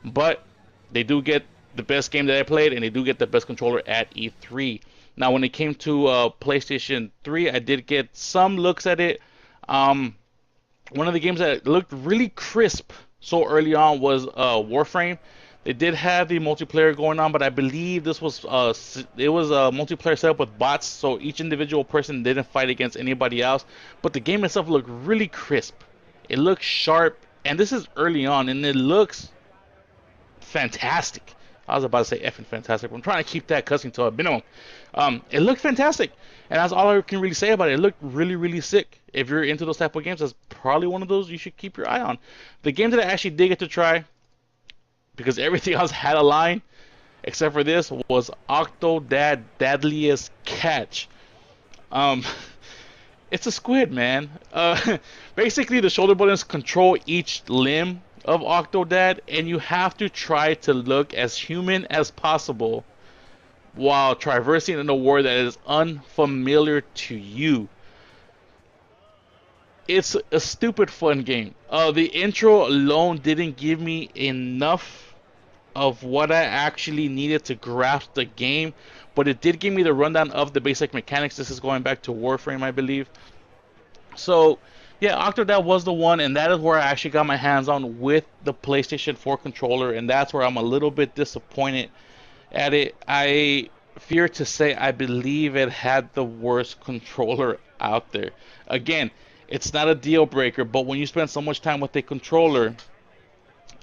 but they do get the best game that I played, and they do get the best controller at E3. Now, when it came to PlayStation 3, I did get some looks at it. Um, One of the games that looked really crisp so early on was Warframe. They did have the multiplayer going on, but I believe this was it was a multiplayer setup with bots, so each individual person didn't fight against anybody else. But the game itself looked really crisp. It looks sharp, and this is early on, and it looks fantastic. I was about to say effing fantastic, but I'm trying to keep that cussing to a minimum. It looked fantastic, and that's all I can really say about it. It looked really, really sick. If you're into those type of games, that's probably one of those you should keep your eye on. The game that I actually did get to try, because everything else had a line, except for this, was Octodad Deadliest Catch. Um, it's a squid, man. Basically, the shoulder buttons control each limb of Octodad, and you have to try to look as human as possible while traversing in a world that is unfamiliar to you. It's a stupid fun game. The intro alone didn't give me enough of what I actually needed to grasp the game, but it did give me the rundown of the basic mechanics. This is going back to Warframe, I believe. So, yeah, Octodad was the one, and that is where I actually got my hands on with the PlayStation 4 controller, and that's where I'm a little bit disappointed at it. I fear to say I believe it had the worst controller out there. Again, it's not a deal breaker, but when you spend so much time with a controller,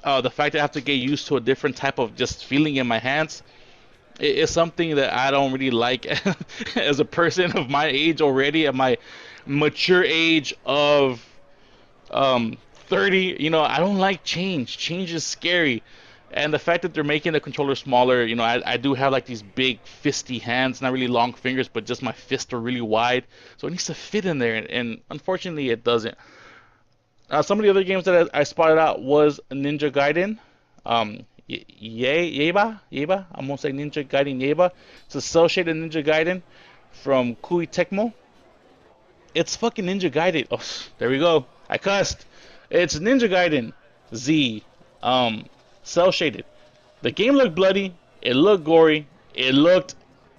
the fact that I have to get used to a different type of just feeling in my hands is something that I don't really like as a person of my age already, at my mature age of 30. I don't like change. Change is scary. And the fact that they're making the controller smaller, I do have like these big fisty hands, not really long fingers, but just my fists are really wide. So it needs to fit in there, and unfortunately it doesn't. Some of the other games that I spotted out was Ninja Gaiden. Yeba. I'm gonna say Ninja Gaiden Yeba. It's a cel shaded Ninja Gaiden from Koei Tecmo. It's fucking Ninja Gaiden. Oh, there we go. I cussed. It's Ninja Gaiden Z. Cell shaded. The game looked bloody. It looked gory. It looked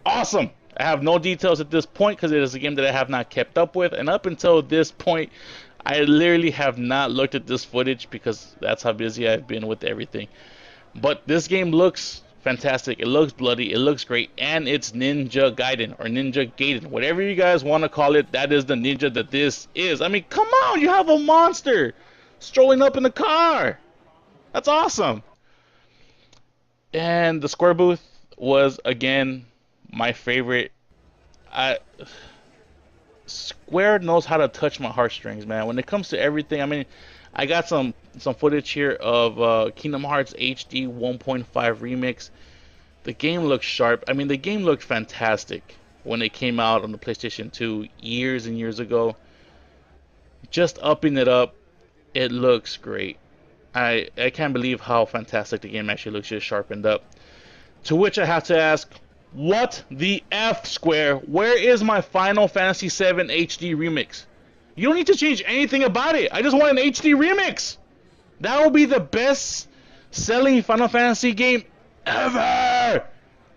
awesome. I have no details at this point because it is a game that I have not kept up with, and up until this point, I literally have not looked at this footage because that's how busy I've been with everything. But this game looks fantastic. It looks bloody. It looks great, and it's Ninja Gaiden or Ninja Gaiden, whatever you guys want to call it. That is the ninja that this is. I mean, come on, you have a monster strolling up in the car. That's awesome. And the Square booth was again my favorite. I Square knows how to touch my heartstrings, man. When it comes to everything, I mean, I got some footage here of Kingdom Hearts HD 1.5 remix. The game looks sharp. I mean, the game looked fantastic when it came out on the PlayStation 2 years and years ago. Just upping it up, it looks great. I can't believe how fantastic the game actually looks, just sharpened up. To which I have to ask, what the F, Square? Where is my Final Fantasy VII HD remix? You don't need to change anything about it. I just want an HD remix. That will be the best selling Final Fantasy game ever.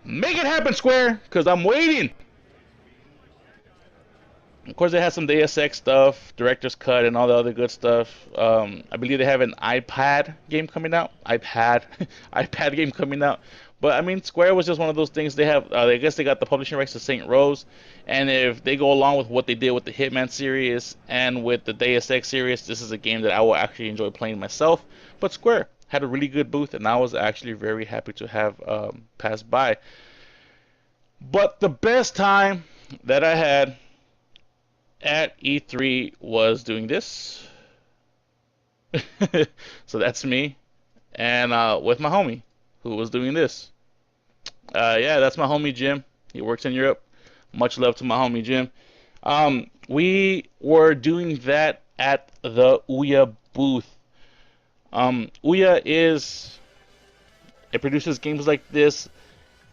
Make it happen, Square, because I'm waiting. Of course, they have some Deus Ex stuff, Director's Cut, and all the other good stuff. I believe they have an iPad game coming out. iPad game coming out. But I mean, Square was just one of those things. They have, I guess, they got the publishing rights to Saint Rose, and if they go along with what they did with the Hitman series and with the Deus Ex series, this is a game that I will actually enjoy playing myself. But Square had a really good booth, and I was actually very happy to have passed by. But the best time that I had at E3 was doing this. So that's me, and with my homie who was doing this. Yeah, that's my homie Jim. He works in Europe. Much love to my homie Jim. We were doing that at the Ouya booth. Ouya it produces games like this.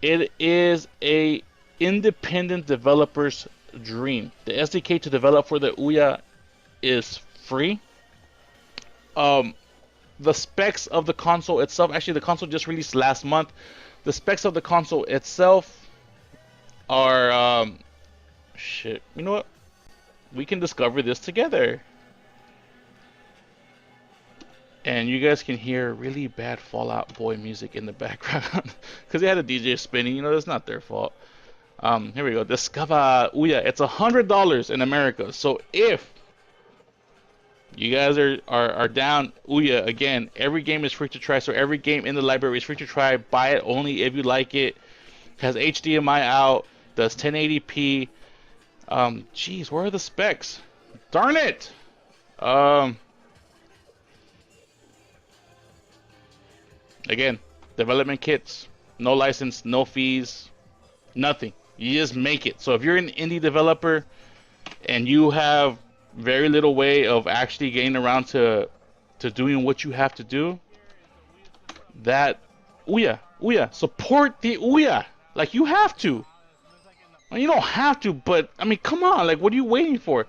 It is a independent developer's dream. The SDK to develop for the Ouya is free. the specs of the console itself. Actually, the console just released last month. The specs of the console itself are shit. You know what? We can discover this together. And you guys can hear really bad Fallout Boy music in the background because they had a DJ spinning. You know, that's not their fault. Here we go. Discover Ouya. It's $100 in America. So if you guys are down, Ouya, again, every game is free to try. So every game in the library is free to try. Buy it only if you like it. Has HDMI out. Does 1080p. Geez, where are the specs? Darn it. Again, development kits, no license, no fees, nothing. You just make it. So if you're an indie developer and you have very little way of actually getting around to doing what you have to do, that Ouya, support the Ouya. Like you have to. Well, you don't have to, but I mean, come on. Like, what are you waiting for?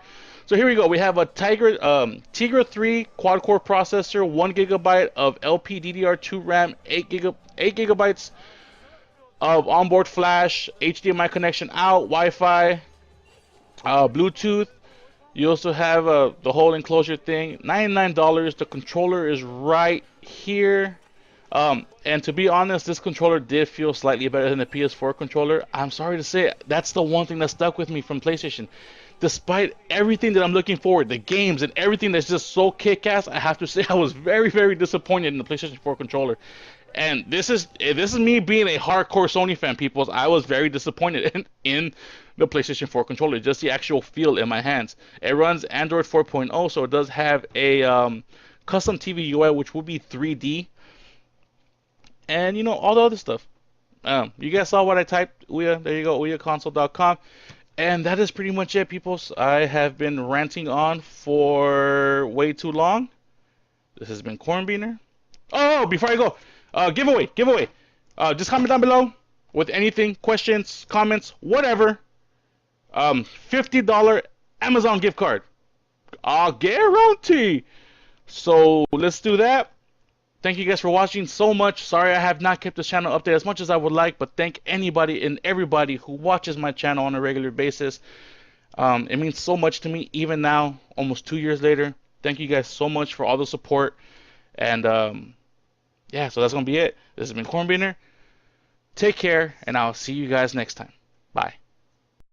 So here we go. We have a Tegra 3 quad-core processor, 1 gigabyte of LPDDR2 RAM, 8 gigabytes of onboard flash, HDMI connection out, Wi-Fi, Bluetooth. You also have the whole enclosure thing. $99. The controller is right here. And to be honest, this controller did feel slightly better than the PS4 controller. I'm sorry to say, that's the one thing that stuck with me from PlayStation. Despite everything that I'm looking forward, the games and everything that's just so kick-ass, I have to say I was very, very disappointed in the PlayStation 4 controller. And this is me being a hardcore Sony fan, people. I was very disappointed in the PlayStation 4 controller, just the actual feel in my hands. It runs Android 4.0, so it does have a custom TV UI, which will be 3D. And, you know, all the other stuff. You guys saw what I typed, Ouya. There you go, OuyaConsole.com. And that is pretty much it, peoples. I have been ranting on for way too long. This has been Cornbeaner. Oh, before I go, giveaway. Just comment down below with anything, questions, comments, whatever. $50 Amazon gift card. I'll guarantee. So let's do that. Thank you guys for watching so much. Sorry I have not kept this channel updated as much as I would like, but thank anybody and everybody who watches my channel on a regular basis. It means so much to me, even now, almost 2 years later. Thank you guys so much for all the support. And yeah, so that's going to be it. This has been Cornbeaner. Take care, and I'll see you guys next time. Bye.